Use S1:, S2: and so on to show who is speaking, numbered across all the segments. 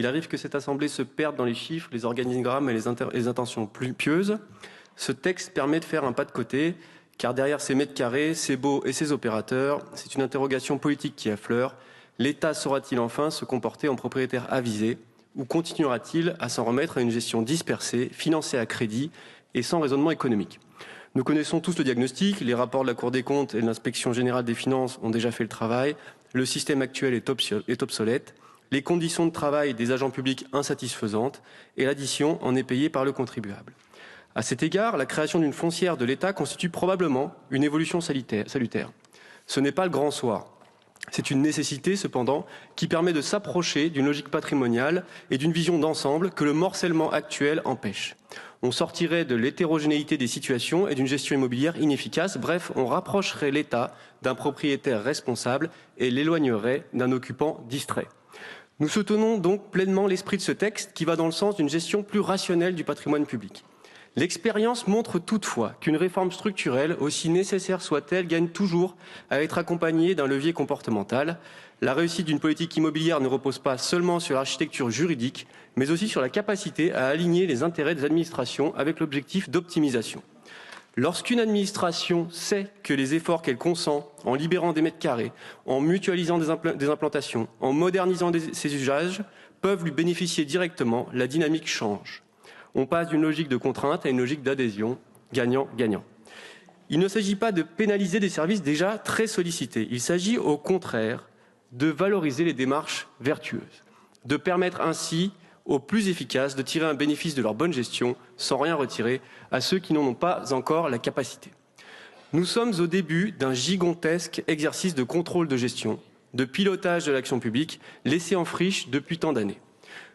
S1: Il arrive que cette assemblée se perde dans les chiffres, les organigrammes et les intentions plus pieuses. Ce texte permet de faire un pas de côté, car derrière ces mètres carrés, ces baux et ces opérateurs, c'est une interrogation politique qui affleure. L'État saura-t-il enfin se comporter en propriétaire avisé, ou continuera-t-il à s'en remettre à une gestion dispersée, financée à crédit et sans raisonnement économique? Nous connaissons tous le diagnostic, les rapports de la Cour des comptes et de l'Inspection générale des finances ont déjà fait le travail, le système actuel est obsolète, les conditions de travail des agents publics insatisfaisantes et l'addition en est payée par le contribuable. À cet égard, la création d'une foncière de l'État constitue probablement une évolution salutaire. Ce n'est pas le grand soir. C'est une nécessité, cependant, qui permet de s'approcher d'une logique patrimoniale et d'une vision d'ensemble que le morcellement actuel empêche. On sortirait de l'hétérogénéité des situations et d'une gestion immobilière inefficace. Bref, on rapprocherait l'État d'un propriétaire responsable et l'éloignerait d'un occupant distrait. Nous soutenons donc pleinement l'esprit de ce texte qui va dans le sens d'une gestion plus rationnelle du patrimoine public. L'expérience montre toutefois qu'une réforme structurelle, aussi nécessaire soit-elle, gagne toujours à être accompagnée d'un levier comportemental. La réussite d'une politique immobilière ne repose pas seulement sur l'architecture juridique, mais aussi sur la capacité à aligner les intérêts des administrations avec l'objectif d'optimisation. Lorsqu'une administration sait que les efforts qu'elle consent en libérant des mètres carrés, en mutualisant des implantations, en modernisant ses usages, peuvent lui bénéficier directement, la dynamique change. On passe d'une logique de contrainte à une logique d'adhésion, gagnant-gagnant. Il ne s'agit pas de pénaliser des services déjà très sollicités. Il s'agit au contraire de valoriser les démarches vertueuses, de permettre ainsi aux plus efficaces de tirer un bénéfice de leur bonne gestion sans rien retirer à ceux qui n'en ont pas encore la capacité. Nous sommes au début d'un gigantesque exercice de contrôle de gestion, de pilotage de l'action publique laissé en friche depuis tant d'années.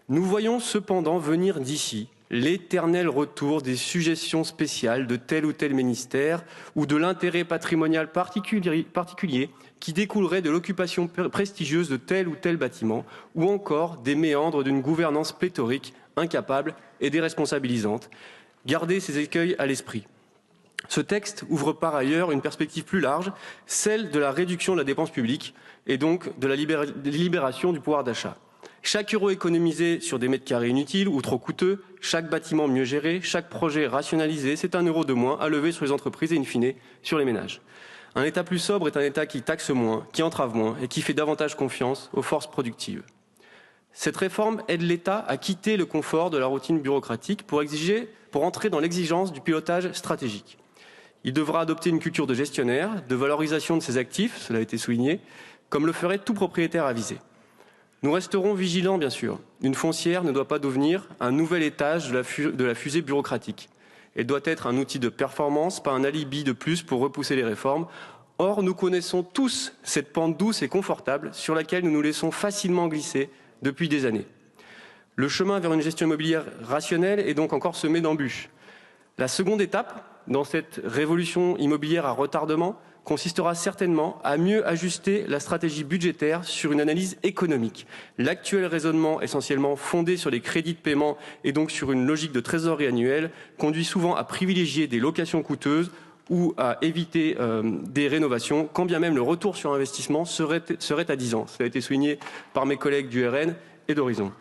S1: Nous voyons cependant venir d'ici l'éternel retour des suggestions spéciales de tel ou tel ministère ou de l'intérêt patrimonial particulier qui découlerait de l'occupation prestigieuse de tel ou tel bâtiment ou encore des méandres d'une gouvernance pléthorique, incapable et déresponsabilisante. Gardez ces écueils à l'esprit. Ce texte ouvre par ailleurs une perspective plus large, celle de la réduction de la dépense publique et donc de la libération du pouvoir d'achat. Chaque euro économisé sur des mètres carrés inutiles ou trop coûteux, chaque bâtiment mieux géré, chaque projet rationalisé, c'est un euro de moins à lever sur les entreprises et in fine sur les ménages. Un État plus sobre est un État qui taxe moins, qui entrave moins et qui fait davantage confiance aux forces productives. Cette réforme aide l'État à quitter le confort de la routine bureaucratique pour entrer dans l'exigence du pilotage stratégique. Il devra adopter une culture de gestionnaire, de valorisation de ses actifs, cela a été souligné, comme le ferait tout propriétaire avisé. Nous resterons vigilants, bien sûr. Une foncière ne doit pas devenir un nouvel étage de la fusée bureaucratique. Elle doit être un outil de performance, pas un alibi de plus pour repousser les réformes. Or, nous connaissons tous cette pente douce et confortable sur laquelle nous nous laissons facilement glisser depuis des années. Le chemin vers une gestion immobilière rationnelle est donc encore semé d'embûches. La seconde étape, dans cette révolution immobilière à retardement, consistera certainement à mieux ajuster la stratégie budgétaire sur une analyse économique. L'actuel raisonnement, essentiellement fondé sur les crédits de paiement et donc sur une logique de trésorerie annuelle, conduit souvent à privilégier des locations coûteuses ou à éviter des rénovations, quand bien même le retour sur investissement serait à 10 ans. Cela a été souligné par mes collègues du RN et d'Horizon.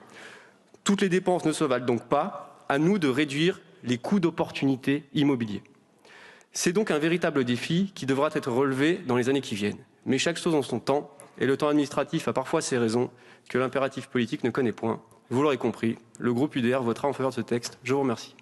S1: Toutes les dépenses ne se valent donc pas. À nous de réduire les coûts d'opportunité immobiliers. C'est donc un véritable défi qui devra être relevé dans les années qui viennent. Mais chaque chose en son temps, et le temps administratif a parfois ses raisons que l'impératif politique ne connaît point. Vous l'aurez compris, le groupe UDR votera en faveur de ce texte. Je vous remercie.